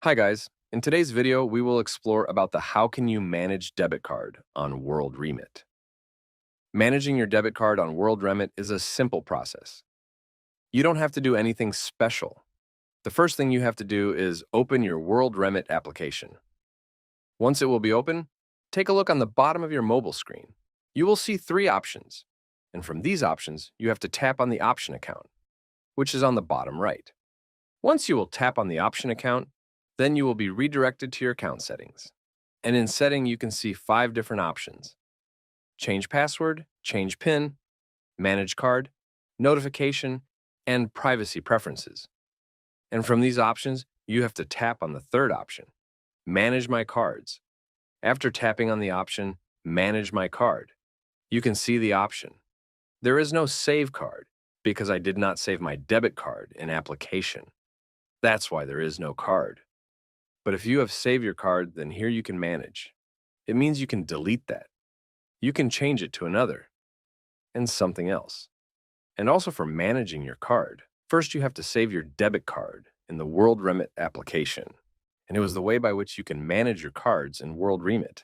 Hi guys, in today's video we will explore about the how can you manage debit card on WorldRemit. Managing your debit card on WorldRemit is a simple process. You don't have to do anything special. The first thing you have to do is open your WorldRemit application. Once it will be open, take a look on the bottom of your mobile screen. You will see three options, and from these options you have to tap on the option account, which is on the bottom right. Once you will tap on the option account, then you will be redirected to your account settings. And in setting, you can see 5 different options: change password, change PIN, manage card, notification, and privacy preferences. And from these options, you have to tap on the third option, manage my cards. After tapping on the option, manage my card, you can see the option. There is no save card because I did not save my debit card in application. That's why there is no card. But if you have saved your card, then here you can manage. It means you can delete that. You can change it to another and something else. And also for managing your card, first you have to save your debit card in the WorldRemit application. And it was the way by which you can manage your cards in WorldRemit.